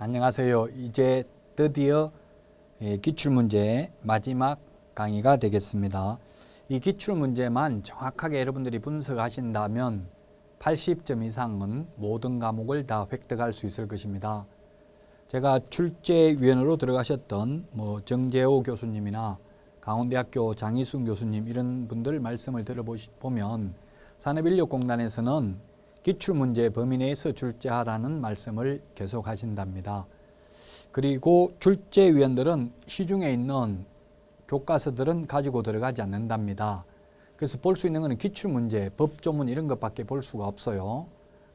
안녕하세요. 이제 드디어 기출문제 마지막 강의가 되겠습니다. 이 기출문제만 정확하게 여러분들이 분석하신다면 80점 이상은 모든 과목을 다 획득할 수 있을 것입니다. 제가 출제위원으로 들어가셨던 정재호 교수님이나 강원대학교 장희순 교수님 이런 분들 말씀을 들어보면 산업인력공단에서는 기출문제 범위 내에서 출제하라는 말씀을 계속 하신답니다. 그리고 출제위원들은 시중에 있는 교과서들은 가지고 들어가지 않는답니다. 그래서 볼 수 있는 것은 기출문제, 법조문 이런 것밖에 볼 수가 없어요.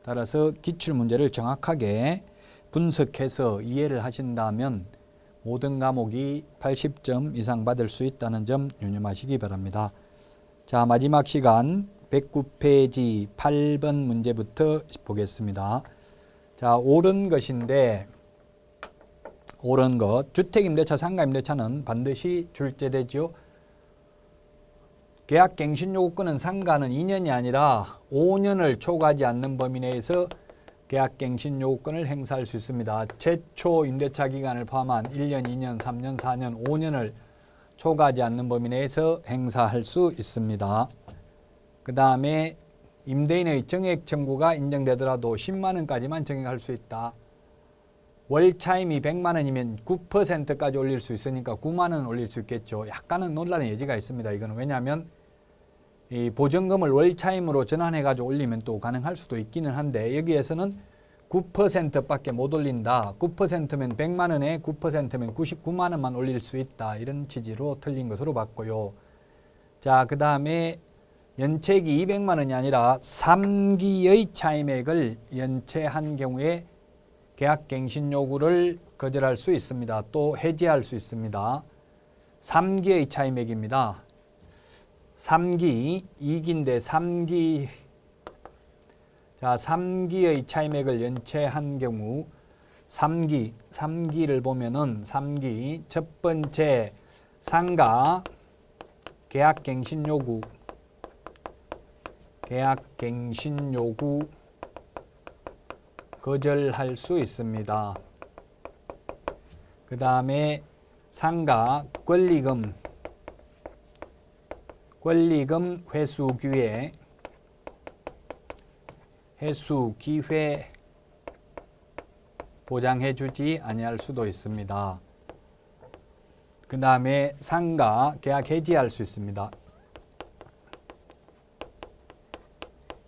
따라서 기출문제를 정확하게 분석해서 이해를 하신다면 모든 과목이 80점 이상 받을 수 있다는 점 유념하시기 바랍니다. 자, 마지막 시간 109페이지 8번 문제부터 보겠습니다. 자, 옳은 것인데 옳은 것, 주택임대차, 상가임대차는 반드시 출제되죠. 계약갱신요구권은 상가는 2년이 아니라 5년을 초과하지 않는 범위 내에서 계약갱신요구권을 행사할 수 있습니다. 최초 임대차 기간을 포함한 1년, 2년, 3년, 4년, 5년을 초과하지 않는 범위 내에서 행사할 수 있습니다. 그 다음에 임대인의 정액 청구가 인정되더라도 10만 원까지만 정액할 수 있다. 월차임이 100만 원이면 9%까지 올릴 수 있으니까 9만 원 올릴 수 있겠죠. 약간은 논란의 여지가 있습니다. 이거는 왜냐하면 이 보증금을 월차임으로 전환해가지고 올리면 또 가능할 수도 있기는 한데 여기에서는 9%밖에 못 올린다. 9%면 100만 원에 9%면 99만 원만 올릴 수 있다. 이런 취지로 틀린 것으로 봤고요. 자, 그 다음에 연체액이 200만 원이 아니라 3기의 차임액을 연체한 경우에 계약갱신 요구를 거절할 수 있습니다. 또 해지할 수 있습니다. 3기의 차임액입니다. 3기, 2기인데 3기, 자, 3기의 차임액을 연체한 경우 3기를 보면은 3기 첫 번째 상가 계약갱신 요구 거절할 수 있습니다. 그 다음에 상가 권리금 회수 기회 보장해주지 아니할 수도 있습니다. 그 다음에 상가 계약 해지할 수 있습니다.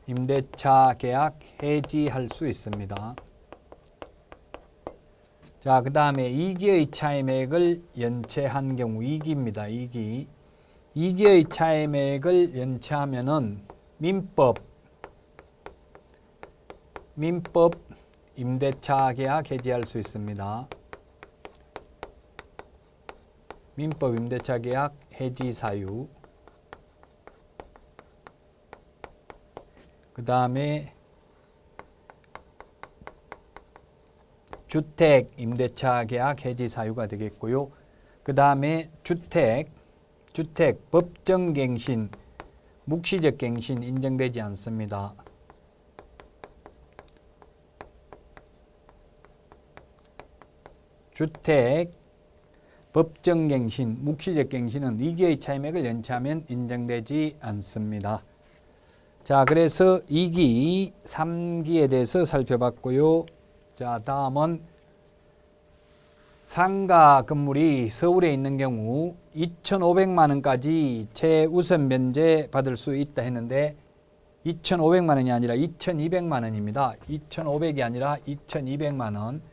임대차 계약 해지할 수 있습니다. 자, 그 다음에 2기의 차임액을 연체한 경우 2기입니다. 2기의 차임액을 연체하면은 민법 임대차 계약 해지할 수 있습니다. 민법 임대차 계약 해지 사유. 그 다음에 주택 임대차 계약 해지 사유가 되겠고요. 그 다음에 주택 법정갱신, 묵시적 갱신 인정되지 않습니다. 주택 법정갱신, 묵시적 갱신은 2기의 차임액을 연체하면 인정되지 않습니다. 자, 그래서 2기, 3기에 대해서 살펴봤고요. 자, 다음은 상가 건물이 서울에 있는 경우 2,500만 원까지 최우선 면제 받을 수 있다 했는데 2,500만 원이 아니라 2,200만 원입니다. 2,500이 아니라 2,200만 원.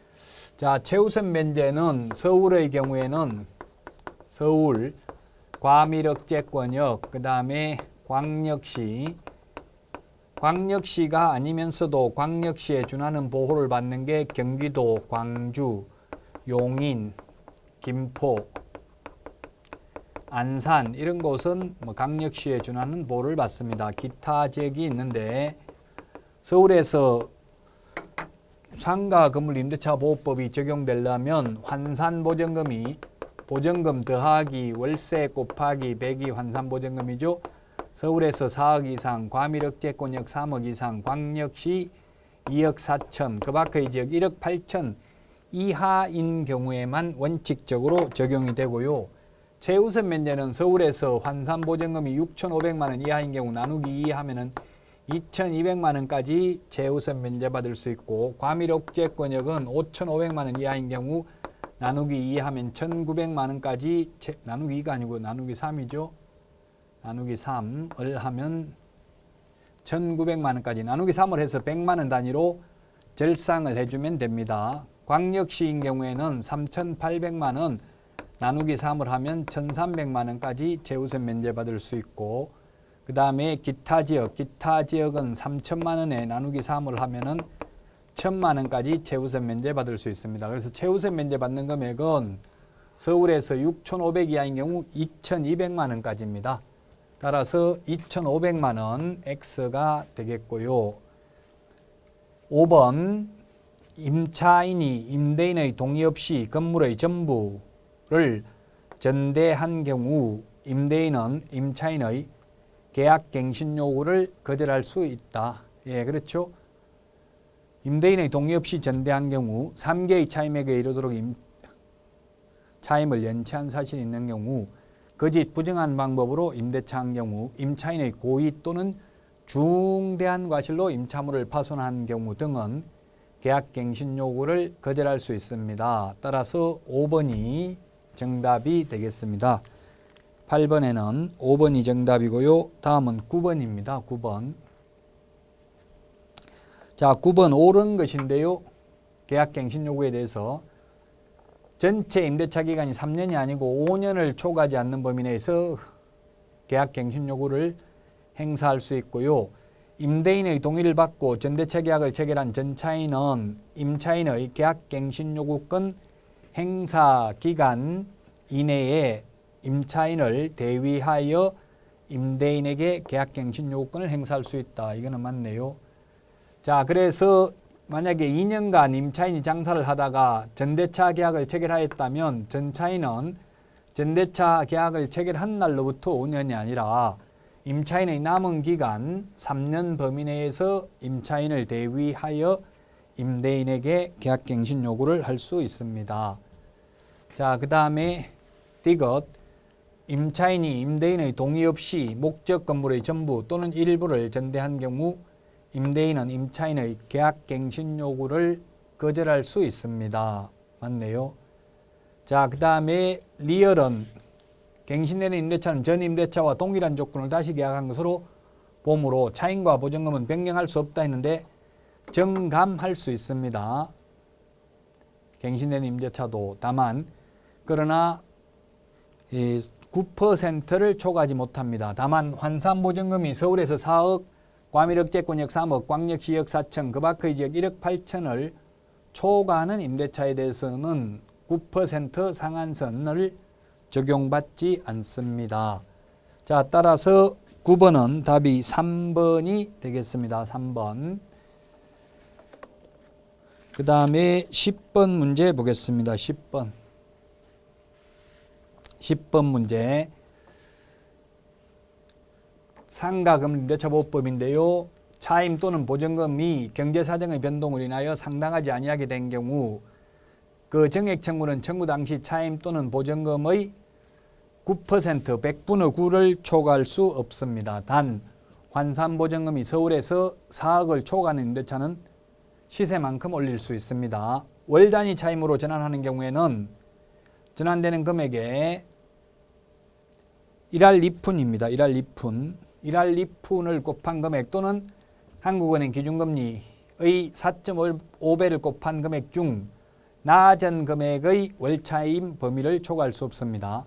자, 최우선 면제는 서울의 경우에는 서울, 과밀억제권역, 그 다음에 광역시가 아니면서도 광역시에 준하는 보호를 받는 게 경기도, 광주, 용인, 김포, 안산 이런 곳은 광역시에 준하는 보호를 받습니다. 기타 지역이 있는데 서울에서 상가 건물 임대차 보호법이 적용되려면 환산보증금이 보증금 더하기 월세 곱하기 100이 환산보증금이죠. 서울에서 4억 이상, 과밀억제권역 3억 이상, 광역시 2억 4천, 그 밖의 지역 1억 8천 이하인 경우에만 원칙적으로 적용이 되고요. 최우선 면제는 서울에서 환산보증금이 6,500만 원 이하인 경우 나누기 2 하면은 2,200만 원까지 최우선 면제받을 수 있고, 과밀옥제권역은 5,500만 원 이하인 경우 나누기 2 하면 1,900만 원까지 나누기 2가 아니고 나누기 3이죠. 나누기 3을 하면 1,900만 원까지 나누기 3을 해서 100만 원 단위로 절상을 해주면 됩니다. 광역시인 경우에는 3,800만 원 나누기 3을 하면 1,300만 원까지 최우선 면제받을 수 있고, 그 다음에 기타 지역은 3천만 원에 나누기 3을 하면은 1,000만 원까지 최우선 면제받을 수 있습니다. 그래서 최우선 면제받는 금액은 서울에서 6,500 이하인 경우 2,200만 원까지입니다. 따라서 2,500만 원 X가 되겠고요. 5번 임차인이 임대인의 동의 없이 건물의 전부를 전대한 경우 임대인은 임차인의 계약갱신 요구를 거절할 수 있다. 예, 그렇죠. 임대인의 동의 없이 전대한 경우 3개의 차임액에 이르도록 차임을 연체한 사실이 있는 경우, 거짓 부정한 방법으로 임대차 한 경우, 임차인의 고의 또는 중대한 과실로 임차물을 파손한 경우 등은 계약갱신 요구를 거절할 수 있습니다. 따라서 5번이 정답이 되겠습니다. 8번에는 5번이 정답이고요. 다음은 9번입니다. 9번. 자, 9번 옳은 것인데요. 계약갱신 요구에 대해서 전체 임대차 기간이 3년이 아니고 5년을 초과하지 않는 범위 내에서 계약갱신 요구를 행사할 수 있고요. 임대인의 동의를 받고 전대차 계약을 체결한 전차인은 임차인의 계약갱신 요구권 행사 기간 이내에 임차인을 대위하여 임대인에게 계약갱신 요구권을 행사할 수 있다. 이거는 맞네요. 자, 그래서 만약에 2년간 임차인이 장사를 하다가 전대차 계약을 체결하였다면 전차인은 전대차 계약을 체결한 날로부터 5년이 아니라 임차인의 남은 기간 3년 범위 내에서 임차인을 대위하여 임대인에게 계약갱신 요구를 할 수 있습니다. 자, 그 다음에 디귿 임차인이 임대인의 동의 없이 목적 건물의 전부 또는 일부를 전대한 경우 임대인은 임차인의 계약갱신 요구를 거절할 수 있습니다. 맞네요. 자, 그 다음에 리얼은 갱신되는 임대차는 전 임대차와 동일한 조건을 다시 계약한 것으로 보므로 차임과 보증금은 변경할 수 없다 했는데 정감할 수 있습니다. 갱신되는 임대차도. 다만 그러나 9%를 초과하지 못합니다. 다만 환산보증금이 서울에서 4억, 과밀억제권역 3억, 광역시역 4천, 그 밖의 지역 1억 8천을 초과하는 임대차에 대해서는 9% 상한선을 적용받지 않습니다. 자, 따라서 9번은 답이 3번이 되겠습니다. 3번. 그 다음에 10번 문제 보겠습니다. 10번. 10번 문제. 상가금융임대차보호법인데요. 차임 또는 보증금이 경제사정의 변동으로 인하여 상당하지 아니하게 된 경우 그 정액 청구는 청구 당시 차임 또는 보증금의 9%, 100분의 9를 초과할 수 없습니다. 단 환산보증금이 서울에서 4억을 초과하는 임대차는 시세만큼 올릴 수 있습니다. 월 단위 차임으로 전환하는 경우에는 전환되는 금액에 1할 2푼입니다. 1할 2푼. 1할 2푼을 곱한 금액 또는 한국은행 기준금리의 4.5배를 곱한 금액 중 낮은 금액의 월차임 범위를 초과할 수 없습니다.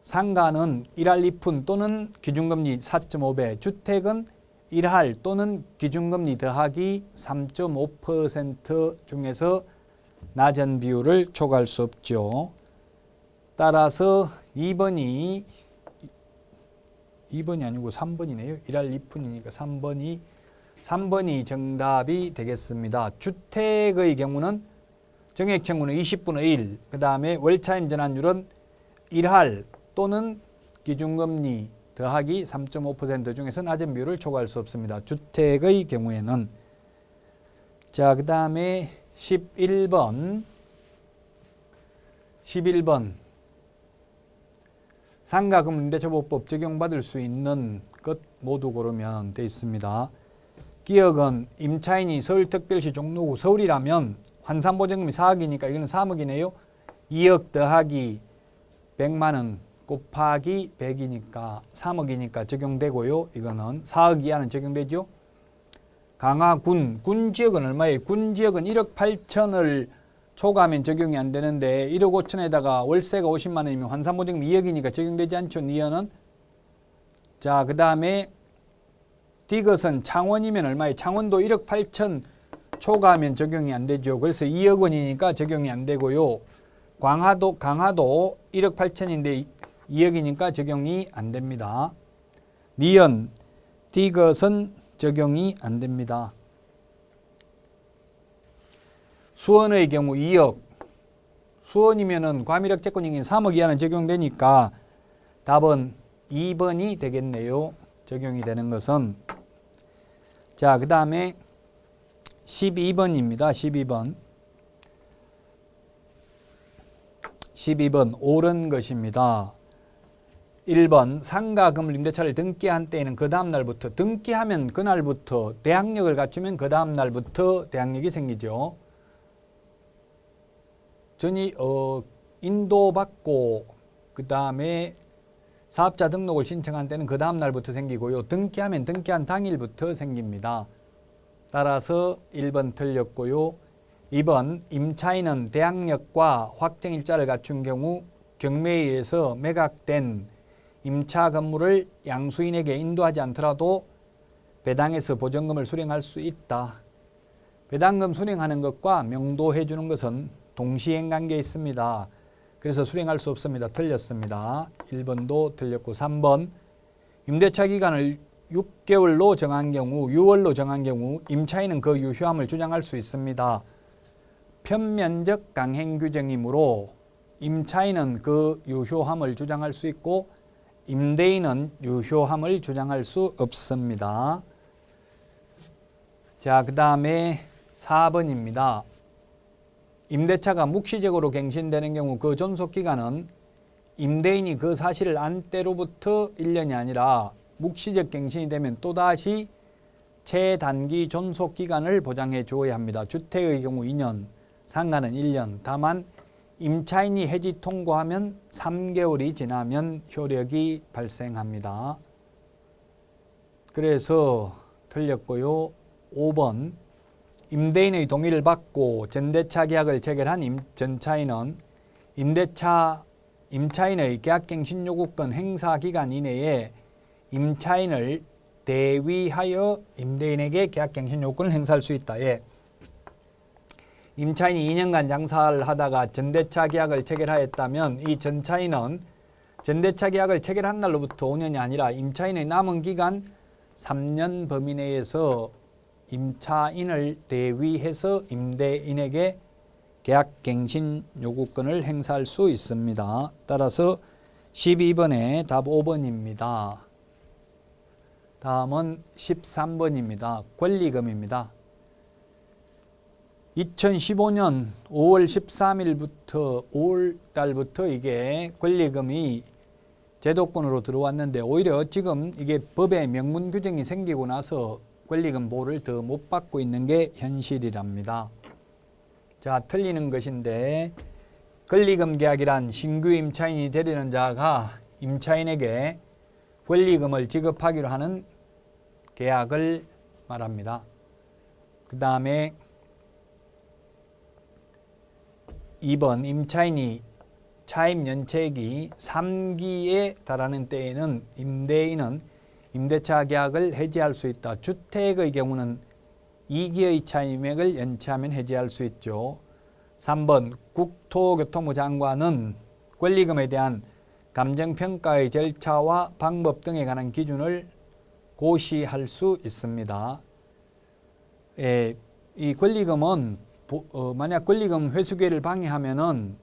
상가는 1할 2푼 또는 기준금리 4.5배, 주택은 1할 또는 기준금리 더하기 3.5% 중에서 낮은 비율을 초과할 수 없죠. 따라서 2번이 아니고 3번이네요. 1할 2푼이니까 3번이 정답이 되겠습니다. 주택의 경우는 정액 청구는 20분의 1, 그 다음에 월차임 전환율은 1할 또는 기준금리 더하기 3.5% 중에서 낮은 비율을 초과할 수 없습니다. 주택의 경우에는. 자, 그 다음에 11번 상가금융임대차보호법 적용받을 수 있는 것 모두 고르면 돼 있습니다. 기억은 임차인이 서울특별시 종로구 서울이라면 환산보증금이 4억이니까 이거는 3억이네요. 2억 더하기 100만 원 곱하기 100이니까 3억이니까 적용되고요. 이거는 4억 이하는 적용되죠. 강화군, 군지역은 얼마예요? 군지역은 1억 8천을 초과하면 적용이 안 되는데 1억 5천에다가 월세가 50만 원이면 환산보증금 2억이니까 적용되지 않죠. 니은은. 자, 그 다음에 디귿은 창원이면 얼마예요? 창원도 1억 8천 초과하면 적용이 안 되죠. 그래서 2억 원이니까 적용이 안 되고요. 강화도 1억 8천인데 2억이니까 적용이 안 됩니다. 니은, 디귿은 적용이 안 됩니다. 수원의 경우 2억. 수원이면은 과밀역 채권이긴 3억 이하는 적용되니까 답은 2번이 되겠네요. 적용이 되는 것은. 자, 그 다음에 12번입니다. 12번 옳은 것입니다. 1번 상가금을 임대차를 등기한 때에는 그 다음 날부터, 등기하면 그날부터, 대항력을 갖추면 그 다음 날부터 대항력이 생기죠. 인도받고 그 다음에 사업자 등록을 신청한 때는 그 다음 날부터 생기고요. 등기하면 등기한 당일부터 생깁니다. 따라서 1번 틀렸고요. 2번 임차인은 대항력과 확정일자를 갖춘 경우 경매에 의해서 매각된 임차 건물을 양수인에게 인도하지 않더라도 배당해서 보전금을 수령할 수 있다. 배당금 수령하는 것과 명도해 주는 것은 동시행관계에 있습니다. 그래서 수령할 수 없습니다. 틀렸습니다. 1번도 틀렸고 3번 임대차 기간을 6개월로 정한 경우 6월로 정한 경우 임차인은 그 유효함을 주장할 수 있습니다. 편면적 강행 규정이므로 임차인은 그 유효함을 주장할 수 있고 임대인은 유효함을 주장할 수 없습니다. 자, 그 다음에 4번입니다. 임대차가 묵시적으로 갱신되는 경우 그 존속기간은 임대인이 그 사실을 안 때로부터 1년이 아니라 묵시적 갱신이 되면 또다시 최단기 존속기간을 보장해 주어야 합니다. 주택의 경우 2년, 상가는 1년. 다만 임차인이 해지 통고하면 3개월이 지나면 효력이 발생합니다. 그래서 틀렸고요. 5번 임대인의 동의를 받고 전대차 계약을 체결한 전차인은 임차인의 계약갱신 요구권 행사 기간 이내에 임차인을 대위하여 임대인에게 계약갱신 요구권을 행사할 수 있다. 예. 임차인이 2년간 장사를 하다가 전대차 계약을 체결하였다면 이 전차인은 전대차 계약을 체결한 날로부터 5년이 아니라 임차인의 남은 기간 3년 범위 내에서 임차인을 대위해서 임대인에게 계약갱신 요구권을 행사할 수 있습니다. 따라서 12번에 답 5번입니다. 다음은 13번입니다. 권리금입니다. 2015년 5월 13일부터 5월달부터 이게 권리금이 제도권으로 들어왔는데 오히려 지금 이게 법에 명문 규정이 생기고 나서 권리금 보호를 더 못 받고 있는 게 현실이랍니다. 자, 틀리는 것인데 권리금 계약이란 신규 임차인이 되려는 자가 임차인에게 권리금을 지급하기로 하는 계약을 말합니다. 그 다음에 2번 임차인이 차임 연체액이 3기에 달하는 때에는 임대인은 임대차 계약을 해지할 수 있다. 주택의 경우는 2기의 차임액을 연체하면 해지할 수 있죠. 3번 국토교통부 장관은 권리금에 대한 감정평가의 절차와 방법 등에 관한 기준을 고시할 수 있습니다. 이 권리금은 만약 권리금 회수기회를 방해하면은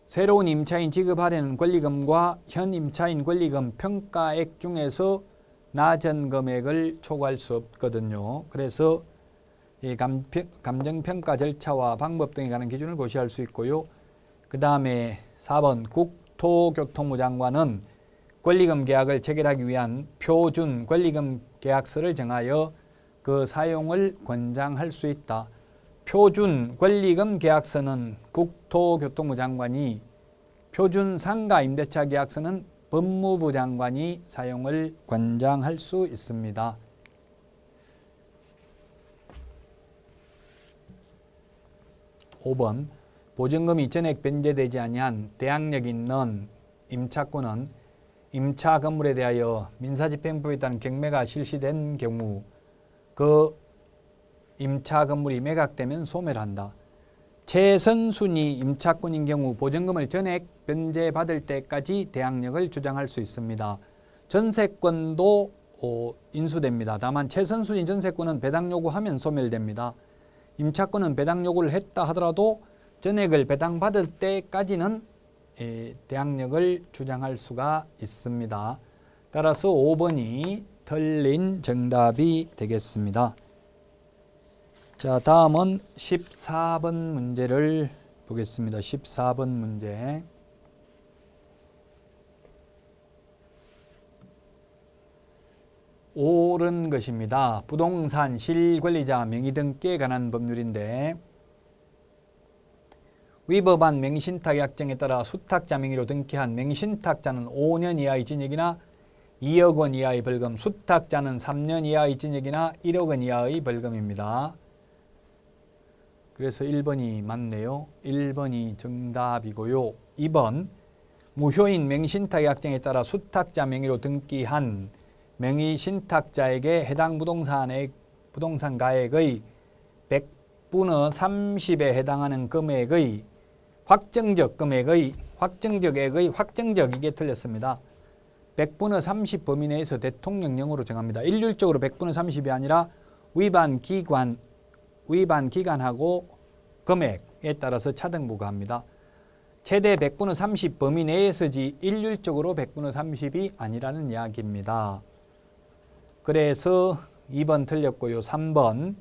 새로운 임차인 지급하려는 권리금과 현 임차인 권리금 평가액 중에서 낮은 금액을 초과할 수 없거든요. 그래서 이 감정평가 절차와 방법 등에 관한 기준을 고시할 수 있고요. 그 다음에 4번 국토교통부 장관은 권리금 계약을 체결하기 위한 표준 권리금 계약서를 정하여 그 사용을 권장할 수 있다. 표준 권리금 계약서는 국토교통부 장관이, 표준 상가 임대차 계약서는 법무부 장관이 사용을 권장할 수 있습니다. (5번) 보증금이 전액 변제되지 아니한 대항력이 있는 임차권은 임차 건물에 대하여 민사집행법에 따른 경매가 실시된 경우 그 임차 건물이 매각되면 소멸한다. 최선순위 임차권인 경우 보증금을 전액 변제받을 때까지 대항력을 주장할 수 있습니다. 전세권도 인수됩니다. 다만 최선순위 전세권은 배당 요구하면 소멸됩니다. 임차권은 배당 요구를 했다 하더라도 전액을 배당받을 때까지는 대항력을 주장할 수가 있습니다. 따라서 5번이 틀린 정답이 되겠습니다. 자, 다음은 14번 문제를 보겠습니다. 14번 문제. 옳은 것입니다. 부동산 실권리자 명의 등기에 관한 법률인데 위법한 명의신탁약정에 따라 수탁자 명의로 등기한 명의신탁자는 5년 이하의 징역이나 2억 원 이하의 벌금, 수탁자는 3년 이하의 징역이나 1억 원 이하의 벌금입니다. 그래서 1번이 맞네요. 1번이 정답이고요. 2번 무효인 명의신탁약정에 따라 수탁자 명의로 등기한 명의신탁자에게 해당 부동산 가액의 100분의 30에 해당하는 금액의 확정적 이게 틀렸습니다. 100분의 30 범위 내에서 대통령령으로 정합니다. 일률적으로 100분의 30이 아니라 위반 기간하고 금액에 따라서 차등 부과합니다. 최대 100분의 30 범위 내에서지 일률적으로 100분의 30이 아니라는 이야기입니다. 그래서 2번 틀렸고요. 3번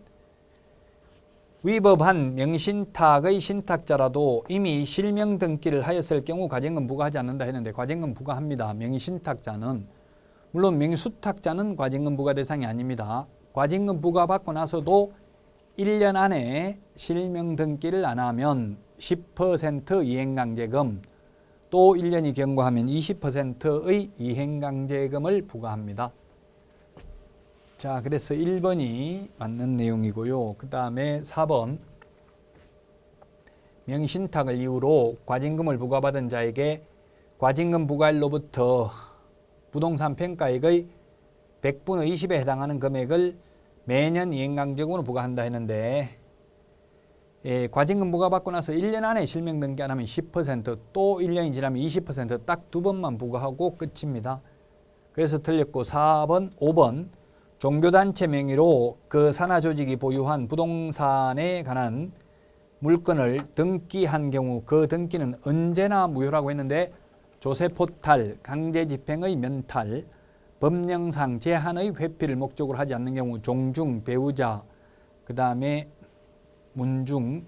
위법한 명신탁의 신탁자라도 이미 실명 등기를 하였을 경우 과징금 부과하지 않는다 했는데 과징금 부과합니다. 명의신탁자는. 물론 명의수탁자는 과징금 부과 대상이 아닙니다. 과징금 부과받고 나서도 1년 안에 실명 등기를 안 하면 10% 이행강제금, 또 1년이 경과하면 20%의 이행강제금을 부과합니다. 자, 그래서 1번이 맞는 내용이고요. 그 다음에 4번 명의신탁을 이유로 과징금을 부과받은 자에게 과징금 부과일로부터 부동산 평가액의 100분의 20에 해당하는 금액을 매년 이행강제금으로 부과한다 했는데 과징금 부과받고 나서 1년 안에 실명 등기 안 하면 10%, 또 1년이 지나면 20% 딱 두 번만 부과하고 끝입니다. 그래서 틀렸고 4번, 5번 종교단체 명의로 그 산하조직이 보유한 부동산에 관한 물건을 등기한 경우 그 등기는 언제나 무효라고 했는데 조세포탈, 강제집행의 면탈, 법령상 제한의 회피를 목적으로 하지 않는 경우 종중, 배우자, 그 다음에 문중,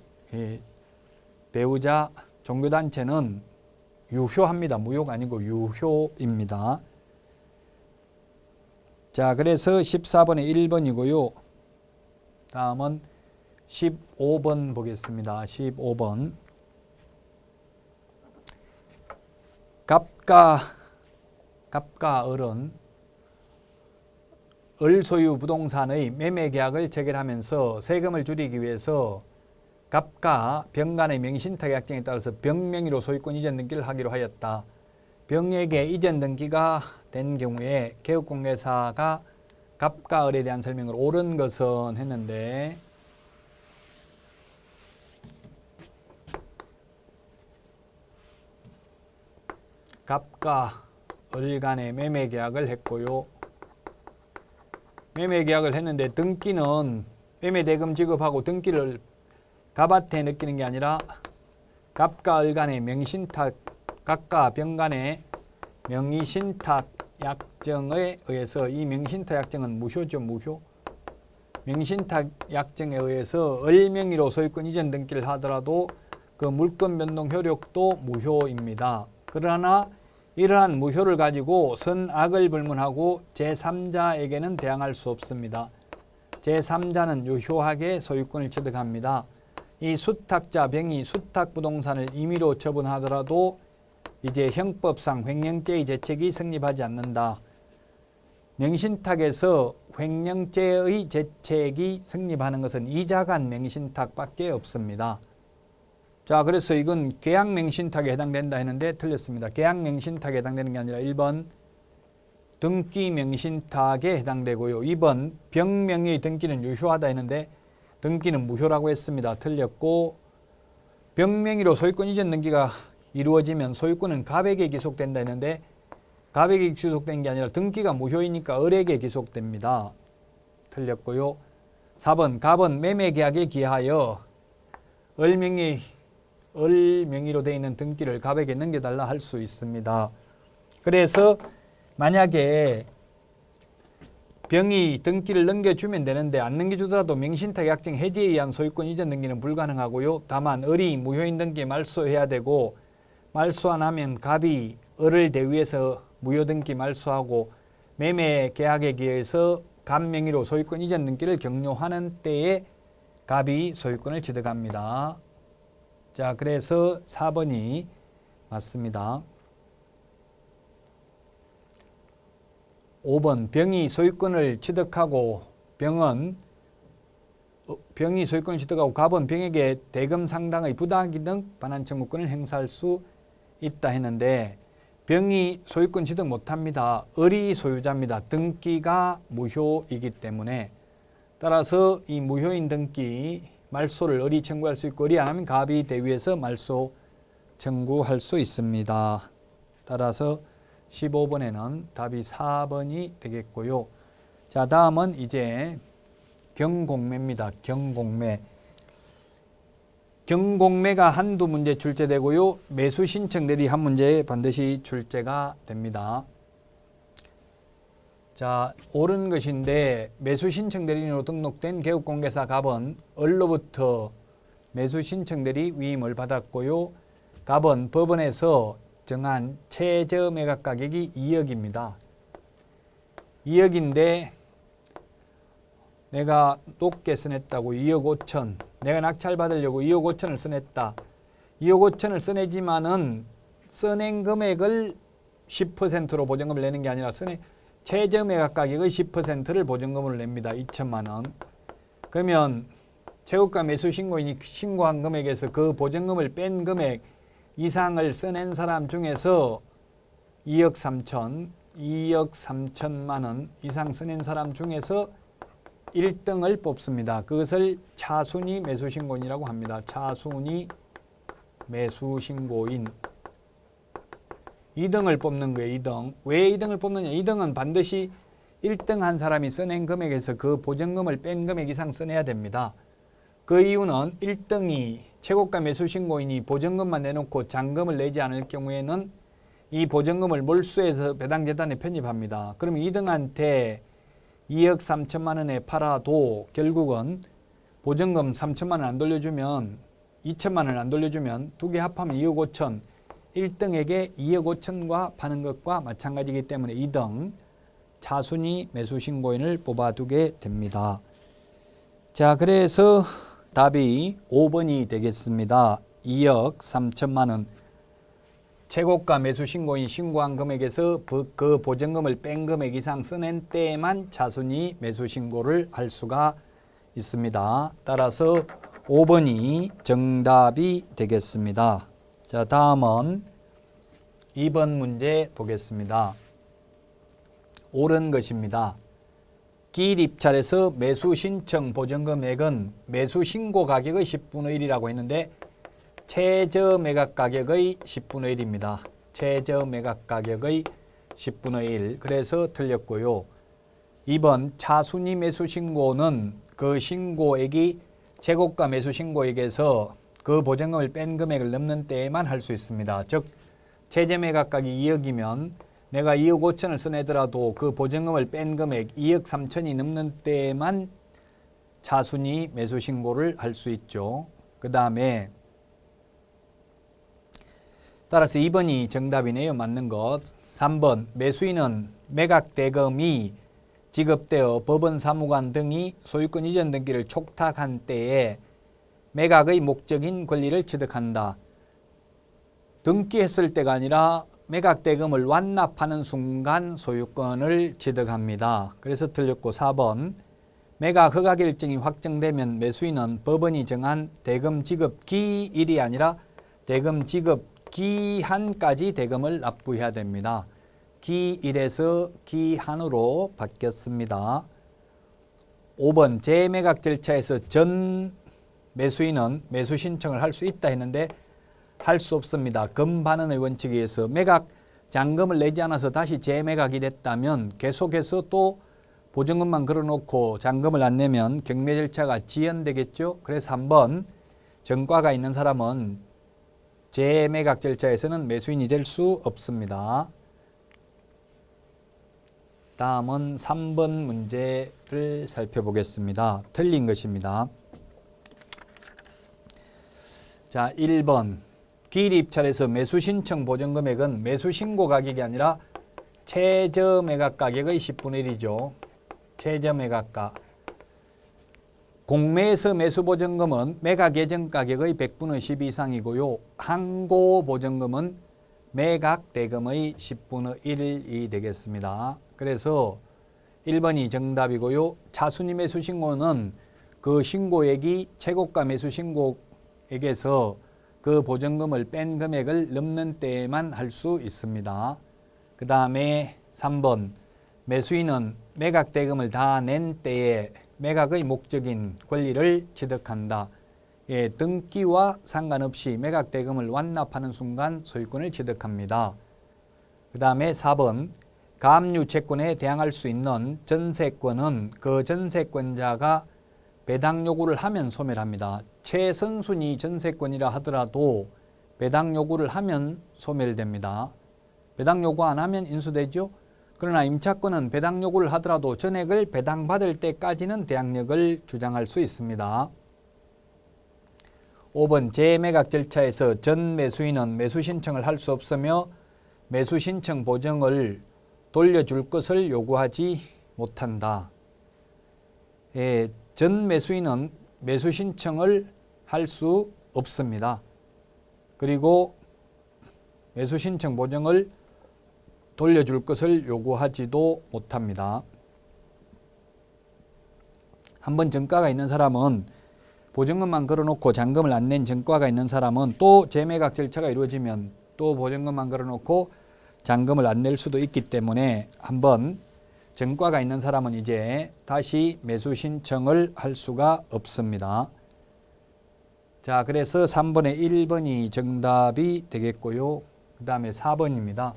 배우자, 종교단체는 유효합니다. 무효가 아니고 유효입니다. 자, 그래서 14번에 1번이고요. 다음은 15번 보겠습니다. 15번. 갑과 을 소유 부동산의 매매 계약을 체결하면서 세금을 줄이기 위해서 갑과 병 간의 명의신탁약정에 따라서 병 명의로 소유권 이전 등기를 하기로 하였다. 병에게 이전 등기가 된 경우에 개업공개사가 갑과 을에 대한 설명을 옳은 것은 했는데 갑과 을 간의 매매 계약을 했고요. 매매 계약을 했는데 등기는 매매 대금 지급하고 등기를 갑한테 느끼는 게 아니라 갑과 을 간의 명의신탁, 갑과 병 간의 명의신탁 약정에 의해서 이 명의신탁 약정은 무효죠. 무효. 명신탁 약정에 의해서 을명의로 소유권 이전 등기를 하더라도 그 물권 변동 효력도 무효입니다. 그러나 이러한 무효를 가지고 선악을 불문하고 제3자에게는 대항할 수 없습니다. 제3자는 유효하게 소유권을 취득합니다. 이 수탁자 병이 수탁부동산을 임의로 처분하더라도 이제 형법상 횡령죄의 재책이 성립하지 않는다. 명신탁에서 횡령죄의 재책이 성립하는 것은 이자간 명신탁밖에 없습니다. 자, 그래서 이건 계약명신탁에 해당된다 했는데 틀렸습니다. 계약명신탁에 해당되는 게 아니라 1번 등기명신탁에 해당되고요. 2번 병명의 등기는 유효하다 했는데 등기는 무효라고 했습니다. 틀렸고, 병명의로 소유권 이전 등기가 이루어지면 소유권은 갑에게 기속된다 했는데 갑에게 기속된 게 아니라 등기가 무효이니까 을에게 기속됩니다. 틀렸고요. 4번 갑은 매매계약에 기하여 을명의로 되어 있는 등기를 갑에게 넘겨달라 할 수 있습니다. 그래서 만약에 병이 등기를 넘겨주면 되는데 안 넘겨주더라도 명신탁 약정 해지에 의한 소유권 이전 등기는 불가능하고요. 다만 을이 무효인 등기에 말소해야 되고 말소 안 하면 갑이 을을 대위해서 무효 등기 말소하고 매매 계약에 기해서 갑 명의로 소유권 이전 등기를 격려하는 때에 갑이 소유권을 취득합니다. 자, 그래서 4번이 맞습니다. 5번 병이 소유권을 취득하고 병이 소유권을 취득하고 갑은 병에게 대금 상당의 부당하기 등 반환 청구권을 행사할 수 있다 했는데 병이 소유권 취득 못합니다. 을이 소유자입니다. 등기가 무효이기 때문에 따라서 이 무효인 등기 말소를 을이 청구할 수 있고 을이 안 하면 갑이 대위해서 말소 청구할 수 있습니다. 따라서 15번에는 답이 4번이 되겠고요. 자, 다음은 이제 경공매입니다. 경공매. 경공매가 한두 문제 출제되고요. 매수 신청 대리 한 문제 반드시 출제가 됩니다. 자, 옳은 것인데 매수 신청 대리인으로 등록된 개업공개사 갑은 을로부터 매수 신청 대리 위임을 받았고요. 갑은 법원에서 정한 최저 매각 가격이 2억입니다. 2억인데 내가 높게 써냈다고 2억 5천, 내가 낙찰 받으려고 2억 5천을 써냈다. 2억 5천을 써내지만은 써낸 금액을 10%로 보증금을 내는 게 아니라 최저 매각 가격의 10%를 보증금으로 냅니다. 2천만 원. 그러면 최고가 매수 신고인이 신고한 금액에서 그 보증금을 뺀 금액 이상을 써낸 사람 중에서 2억 3천만 원 이상 써낸 사람 중에서 1등을 뽑습니다. 그것을 차순위 매수신고인이라고 합니다. 차순위 매수신고인. 2등을 뽑는 거예요. 2등. 왜 2등을 뽑느냐. 2등은 반드시 1등 한 사람이 써낸 금액에서 그 보증금을 뺀 금액 이상 써내야 됩니다. 그 이유는 1등이 최고가 매수신고인이 보증금만 내놓고 잔금을 내지 않을 경우에는 이 보증금을 몰수해서 배당재단에 편입합니다. 그럼 2등한테 2억 3천만 원에 팔아도 결국은 보증금 3천만 원 안 돌려주면 2천만 원 안 돌려주면 두 개 합하면 2억 5천 1등에게 2억 5천과 파는 것과 마찬가지이기 때문에 2등 차순위 매수신고인을 뽑아두게 됩니다. 자, 그래서 답이 5번이 되겠습니다. 2억 3천만 원 최고가 매수신고인 신고한 금액에서 그 보증금을 뺀 금액 이상 써낸 때에만 차순위 매수신고를 할 수가 있습니다. 따라서 5번이 정답이 되겠습니다. 자, 다음은 2번 문제 보겠습니다. 옳은 것입니다. 기일 입찰에서 매수 신청 보증금액은 매수 신고 가격의 10분의 1이라고 했는데 최저 매각 가격의 10분의 1입니다. 최저 매각 가격의 10분의 1. 그래서 틀렸고요. 2번 차순위 매수 신고는 그 신고액이 최고가 매수 신고액에서 그 보증금을 뺀 금액을 넘는 때에만 할 수 있습니다. 즉 최저 매각 가격이 2억이면 내가 2억 5천을 써내더라도 그 보증금을 뺀 금액 2억 3천이 넘는 때에만 차순위 매수 신고를 할 수 있죠. 그 다음에 따라서 2번이 정답이네요. 맞는 것. 3번 매수인은 매각 대금이 지급되어 법원 사무관 등이 소유권 이전 등기를 촉탁한 때에 매각의 목적인 권리를 취득한다. 등기했을 때가 아니라 매각 대금을 완납하는 순간 소유권을 취득합니다. 그래서 틀렸고 4번 매각 허가 결정이 확정되면 매수인은 법원이 정한 대금 지급 기일이 아니라 대금 지급 기한까지 대금을 납부해야 됩니다. 기일에서 기한으로 바뀌었습니다. 5번 재매각 절차에서 전 매수인은 매수 신청을 할 수 있다 했는데 할 수 없습니다. 금반환의 원칙에 의해서 매각 잔금을 내지 않아서 다시 재매각이 됐다면 계속해서 또 보증금만 걸어놓고 잔금을 안 내면 경매 절차가 지연되겠죠. 그래서 한번 전과가 있는 사람은 재매각 절차에서는 매수인이 될 수 없습니다. 다음은 3번 문제를 살펴보겠습니다. 틀린 것입니다. 자, 1번 기일 입찰에서 매수 신청 보증 금액은 매수 신고 가격이 아니라 최저 매각 가격의 10분의 1이죠. 최저 매각가. 공매에서 매수 보증금은 매각 예정 가격의 100분의 10 이상이고요. 항고 보증금은 매각 대금의 10분의 1이 되겠습니다. 그래서 1번이 정답이고요. 차순위 매수 신고는 그 신고액이 최고가 매수 신고액에서 그 보증금을 뺀 금액을 넘는 때에만 할 수 있습니다. 그 다음에 3번 매수인은 매각 대금을 다 낸 때에 매각의 목적인 권리를 취득한다. 예, 등기와 상관없이 매각 대금을 완납하는 순간 소유권을 취득합니다. 그 다음에 4번 가압류 채권에 대항할 수 있는 전세권은 그 전세권자가 배당 요구를 하면 소멸합니다. 최선순위 전세권이라 하더라도 배당 요구를 하면 소멸됩니다. 배당 요구 안 하면 인수되죠. 그러나 임차권은 배당 요구를 하더라도 전액을 배당받을 때까지는 대항력을 주장할 수 있습니다. 5번 재매각 절차에서 전 매수인은 매수 신청을 할 수 없으며 매수 신청 보증을 돌려줄 것을 요구하지 못한다. 예, 전 매수인은 매수 신청을 할 수 없습니다. 그리고 매수 신청 보증을 돌려줄 것을 요구하지도 못합니다. 한번 전가가 있는 사람은 보증금만 걸어놓고 잔금을 안 낸 전가가 있는 사람은 또 재매각 절차가 이루어지면 또 보증금만 걸어놓고 잔금을 안 낼 수도 있기 때문에 한번 전과가 있는 사람은 이제 다시 매수 신청을 할 수가 없습니다. 자, 그래서 3번의 1번이 정답이 되겠고요. 그 다음에 4번입니다.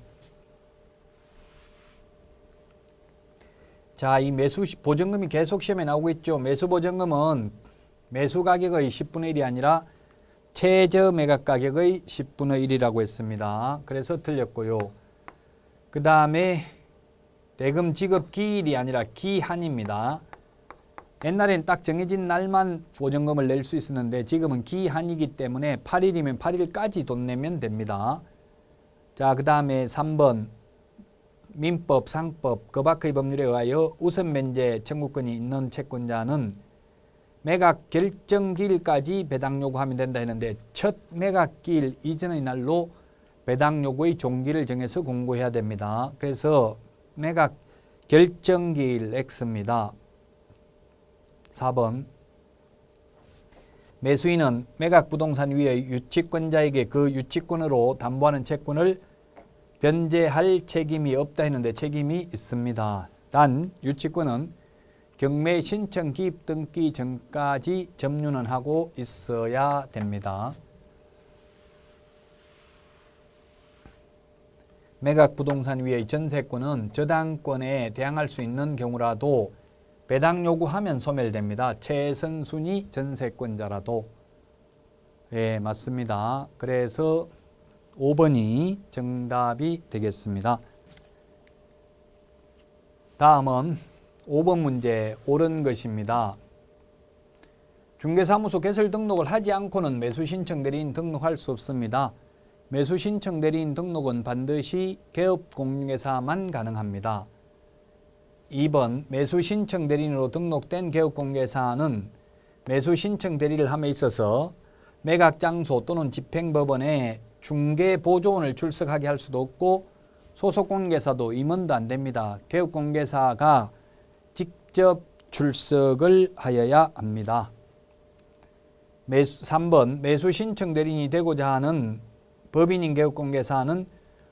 자, 이 매수 보증금이 계속 시험에 나오고 있죠. 매수 보증금은 매수 가격의 10분의 1이 아니라 최저 매각 가격의 10분의 1이라고 했습니다. 그래서 틀렸고요. 그 다음에 대금 지급 기일이 아니라 기한입니다. 옛날엔 딱 정해진 날만 보증금을 낼 수 있었는데 지금은 기한이기 때문에 8일이면 8일까지 돈 내면 됩니다. 자, 그 다음에 3번 민법, 상법, 그 밖의 법률에 의하여 우선 면제 청구권이 있는 채권자는 매각 결정 기일까지 배당 요구하면 된다 했는데 첫 매각 기일 이전의 날로 배당 요구의 종기를 정해서 공고해야 됩니다. 그래서 매각 결정 기일 X입니다. 4번 매수인은 매각 부동산 위의 유치권자에게 그 유치권으로 담보하는 채권을 변제할 책임이 없다 했는데 책임이 있습니다. 단 유치권은 경매 신청 기입 등기 전까지 점유는 하고 있어야 됩니다. 매각 부동산 위의 전세권은 저당권에 대항할 수 있는 경우라도 배당 요구하면 소멸됩니다. 최선순위 전세권자라도. 예, 맞습니다. 그래서 5번이 정답이 되겠습니다. 다음은 5번 문제 옳은 것입니다. 중개사무소 개설 등록을 하지 않고는 매수신청 대리인 등록할 수 없습니다. 매수신청 대리인 등록은 반드시 개업공개사만 가능합니다. 2번 매수신청 대리인으로 등록된 개업공개사는 매수신청 대리를 함에 있어서 매각장소 또는 집행법원에 중개보조원을 출석하게 할 수도 없고 소속공개사도 임원도 안 됩니다. 개업공개사가 직접 출석을 하여야 합니다. 3번 매수신청 대리인이 되고자 하는 법인인 개업공개사는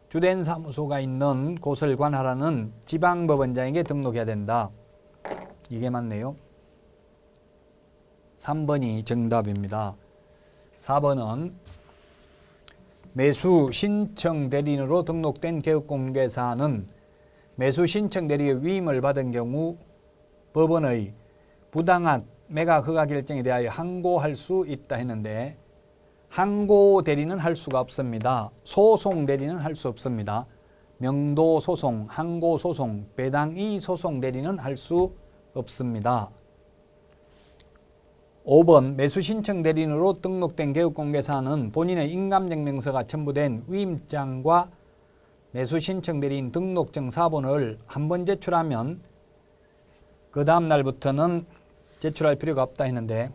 주된 사무소가 있는 곳을 관할하는 지방법원장에게 등록해야 된다. 이게 맞네요. 3번이 정답입니다. 4번은 매수신청 대리인으로 등록된 개업공개사는 매수신청 대리의 위임을 받은 경우 법원의 부당한 매각 허가 결정에 대하여 항고할 수 있다 했는데 항고 대리는 할 수가 없습니다. 소송 대리는 할 수 없습니다. 명도 소송, 항고 소송, 배당이 소송 대리는 할 수 없습니다. 5번 매수신청 대리인으로 등록된 개업공개사는 본인의 인감증명서가 첨부된 위임장과 매수신청 대리인 등록증 사본을 한 번 제출하면 그 다음 날부터는 제출할 필요가 없다 했는데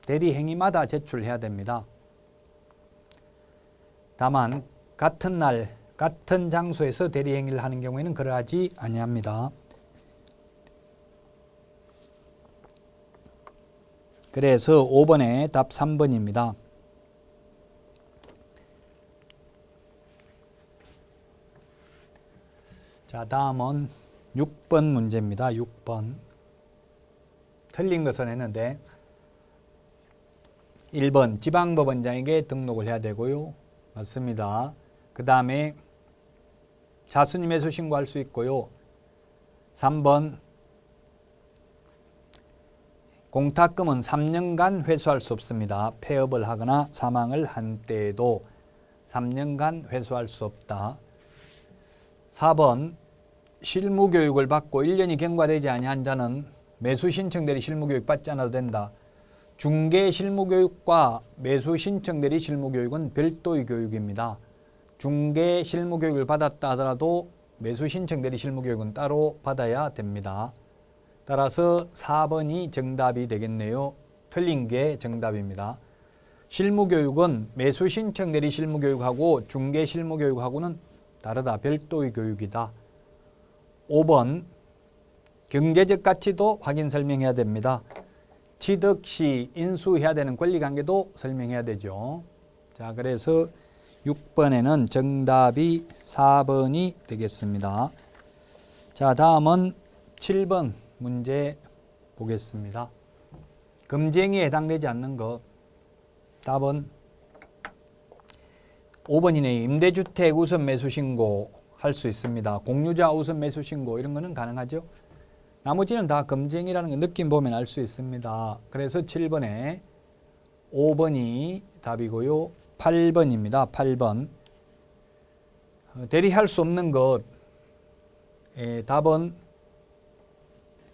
대리행위마다 제출해야 됩니다. 다만 같은 날 같은 장소에서 대리행위를 하는 경우에는 그러하지 아니합니다. 그래서 5번의 답 3번입니다. 자, 다음은 6번 문제입니다. 6번. 틀린 것은 했는데 1번 지방법원장에게 등록을 해야 되고요. 맞습니다. 그 다음에 자순위 매수 신고할 수 있고요. 3번 공탁금은 3년간 회수할 수 없습니다. 폐업을 하거나 사망을 한 때에도 3년간 회수할 수 없다. 4번 실무교육을 받고 1년이 경과되지 아니한 자는 매수신청 대리 실무교육 받지 않아도 된다. 중개 실무교육과 매수신청 대리 실무교육은 별도의 교육입니다. 중개 실무교육을 받았다 하더라도 매수신청 대리 실무교육은 따로 받아야 됩니다. 따라서 4번이 정답이 되겠네요. 틀린 게 정답입니다. 실무교육은 매수신청 대리 실무교육하고 중개 실무교육하고는 다르다. 별도의 교육이다. 5번 경제적 가치도 확인 설명해야 됩니다. 취득 시 인수해야 되는 권리관계도 설명해야 되죠. 자, 그래서 6번에는 정답이 4번이 되겠습니다. 자, 다음은 7번 문제 보겠습니다. 금지행위에 해당되지 않는 것. 답은 5번이네요. 임대주택 우선 매수 신고 할 수 있습니다. 공유자 우선 매수 신고 이런 거는 가능하죠. 나머지는 다 금지행위라는 거 느낌 보면 알 수 있습니다. 그래서 7번에 5번이 답이고요. 8번입니다. 8번. 대리할 수 없는 것. 답은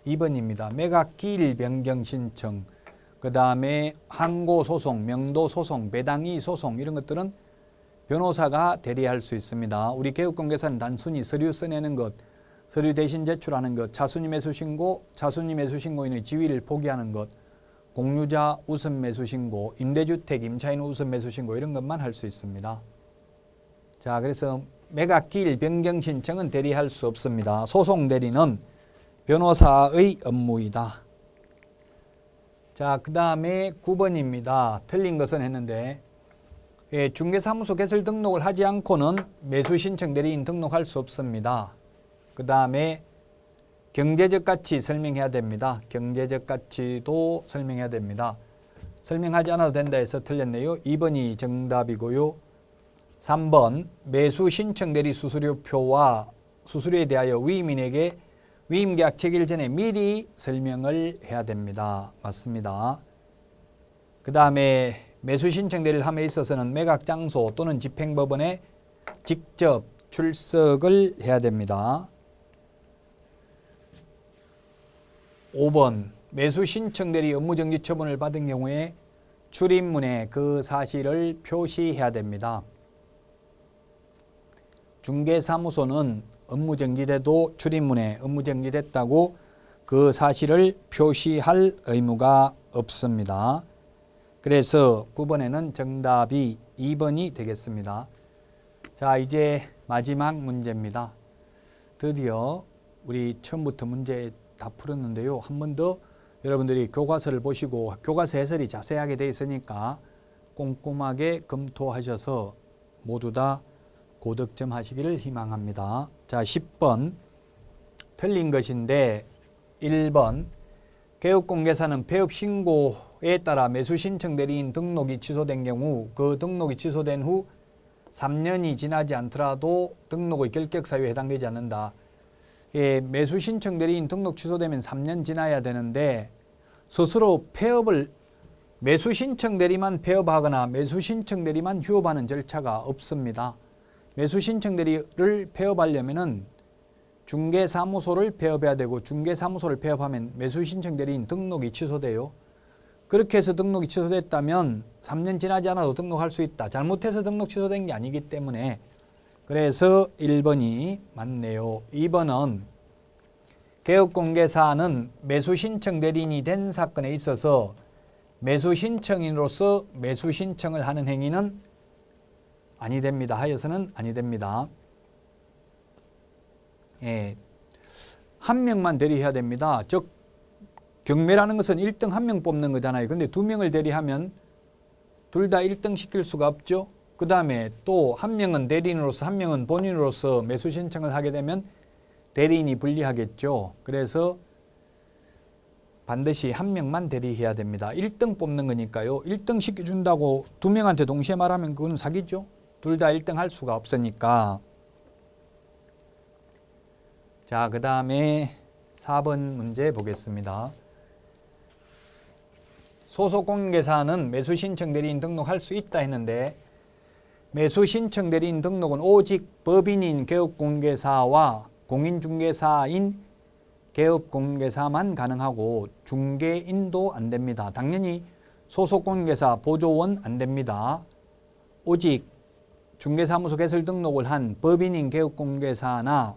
2번입니다. 매각기일 변경 신청, 그 다음에 항고소송, 명도소송, 배당이 소송 이런 것들은 변호사가 대리할 수 있습니다. 우리 개업공개사는 단순히 서류 써내는 것, 서류 대신 제출하는 것, 자순위 매수신고, 자순위 매수신고인의 지위를 포기하는 것, 공유자 우선 매수신고, 임대주택 임차인 우선 매수신고 이런 것만 할 수 있습니다. 자, 그래서 매각기일 변경 신청은 대리할 수 없습니다. 소송 대리는 변호사의 업무이다. 자, 그 다음에 9번입니다. 틀린 것은 했는데 중개사무소 개설 등록을 하지 않고는 매수신청 대리인 등록할 수 없습니다. 그 다음에 경제적 가치 설명해야 됩니다. 경제적 가치도 설명해야 됩니다. 설명하지 않아도 된다 해서 틀렸네요. 2번이 정답이고요. 3번 매수신청 대리 수수료표와 수수료에 대하여 위임인에게 위임계약 체결 전에 미리 설명을 해야 됩니다. 맞습니다. 그 다음에 매수신청 대리를 함에 있어서는 매각장소 또는 집행법원에 직접 출석을 해야 됩니다. 5번 매수 신청 대리 업무정지 처분을 받은 경우에 출입문에 그 사실을 표시해야 됩니다. 중개사무소는 업무정지돼도 출입문에 업무정지됐다고 그 사실을 표시할 의무가 없습니다. 그래서 9번에는 정답이 2번이 되겠습니다. 자, 이제 마지막 문제입니다. 드디어 우리 처음부터 문제 다 풀었는데요. 한 번 더 여러분들이 교과서를 보시고 교과서 해설이 자세하게 되어 있으니까 꼼꼼하게 검토하셔서 모두 다 고득점 하시기를 희망합니다. 자, 10번 틀린 것인데 1번 개업공개사는 폐업신고에 따라 매수신청 대리인 등록이 취소된 경우 그 등록이 취소된 후 3년이 지나지 않더라도 등록의 결격사유에 해당되지 않는다. 예, 매수신청 대리인 등록 취소되면 3년 지나야 되는데 스스로 폐업을 매수신청 대리만 폐업하거나 매수신청 대리만 휴업하는 절차가 없습니다. 매수신청 대리를 폐업하려면은 중개사무소를 폐업해야 되고 중개사무소를 폐업하면 매수신청 대리인 등록이 취소돼요. 그렇게 해서 등록이 취소됐다면 3년 지나지 않아도 등록할 수 있다. 잘못해서 등록 취소된 게 아니기 때문에 그래서 1번이 맞네요. 2번은 개업공개사는 매수신청 대리인이 된 사건에 있어서 매수신청인으로서 매수신청을 하는 행위는 아니 됩니다. 하여서는 아니 됩니다. 예, 한 명만 대리해야 됩니다. 즉 경매라는 것은 1등 한 명 뽑는 거잖아요. 근데 2명을 대리하면 둘 다 1등 시킬 수가 없죠. 그 다음에 또 한 명은 대리인으로서 한 명은 본인으로서 매수 신청을 하게 되면 대리인이 불리하겠죠. 그래서 반드시 한 명만 대리해야 됩니다. 1등 뽑는 거니까요. 1등 시켜준다고 2명한테 동시에 말하면 그건 사기죠. 둘 다 1등 할 수가 없으니까. 자, 그 다음에 4번 문제 보겠습니다. 소속공개사는 매수신청 대리인 등록할 수 있다 했는데 매수신청 대리인 등록은 오직 법인인 개업공개사와 공인중개사인 개업공개사만 가능하고 중개인도 안 됩니다. 당연히 소속공개사, 보조원 안 됩니다. 오직 중개사무소 개설 등록을 한 법인인 개업공개사나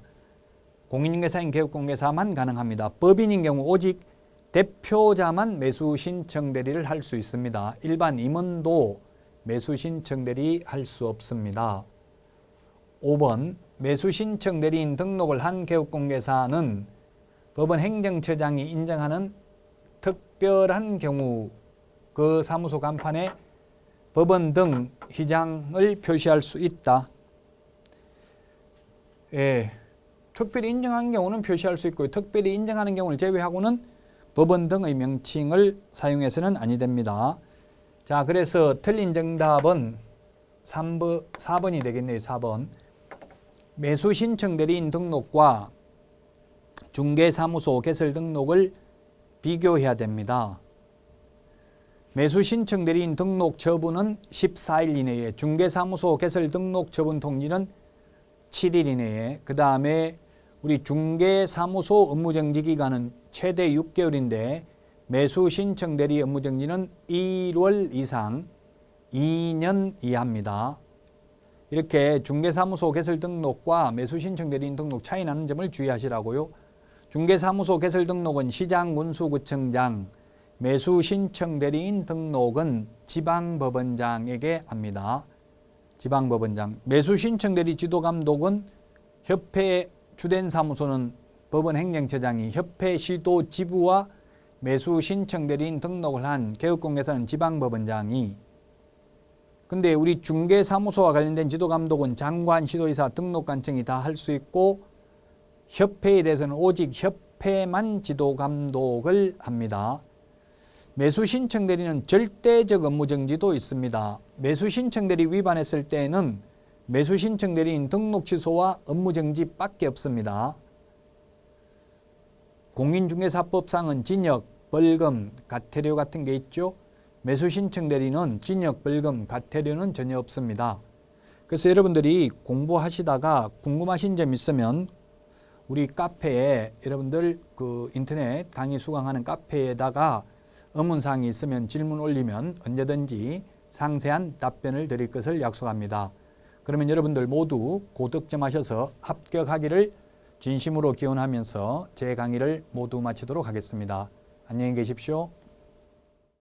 공인중개사인 개업공개사만 가능합니다. 법인인 경우 오직 대표자만 매수신청 대리를 할 수 있습니다. 일반 임원도 매수신청 대리 할 수 없습니다. 5번 매수신청 대리인 등록을 한 개업공개사는 법원 행정처장이 인정하는 특별한 경우 그 사무소 간판에 법원 등 휘장을 표시할 수 있다. 예, 특별히 인정한 경우는 표시할 수 있고요. 특별히 인정하는 경우를 제외하고는 법원 등의 명칭을 사용해서는 아니 됩니다. 자, 그래서 틀린 정답은 4번이 되겠네요. 4번. 매수신청 대리인 등록과 중개사무소 개설 등록을 비교해야 됩니다. 매수신청 대리인 등록 처분은 14일 이내에, 중개사무소 개설 등록 처분 통지는 7일 이내에, 그 다음에 우리 중개사무소 업무정지 기간은 최대 6개월인데 매수신청 대리 업무정지는 1월 이상 2년 이하입니다. 이렇게 중개사무소 개설 등록과 매수신청 대리인 등록 차이 나는 점을 주의하시라고요. 중개사무소 개설 등록은 시장, 군수, 구청장, 매수신청 대리인 등록은 지방법원장에게 합니다. 지방법원장. 매수신청 대리 지도감독은 협회 주된 사무소는 법원 행정처장이, 협회 시도 지부와 매수신청 대리인 등록을 한 개업공개사는 지방법원장이. 근데 우리 중개사무소와 관련된 지도감독은 장관, 시도의사, 등록관청이 다 할 수 있고 협회에 대해서는 오직 협회만 지도감독을 합니다. 매수신청 대리는 절대적 업무정지도 있습니다. 매수신청 대리 위반했을 때에는 매수신청 대리인 등록 취소와 업무정지밖에 없습니다. 공인중개사법상은 징역, 벌금, 과태료 같은 게 있죠. 매수신청 대리는 징역, 벌금, 과태료는 전혀 없습니다. 그래서 여러분들이 공부하시다가 궁금하신 점 있으면 우리 카페에 여러분들 그 인터넷 강의 수강하는 카페에다가 의문사항이 있으면 질문 올리면 언제든지 상세한 답변을 드릴 것을 약속합니다. 그러면 여러분들 모두 고득점하셔서 합격하기를 진심으로 기원하면서 제 강의를 모두 마치도록 하겠습니다. 안녕히 계십시오.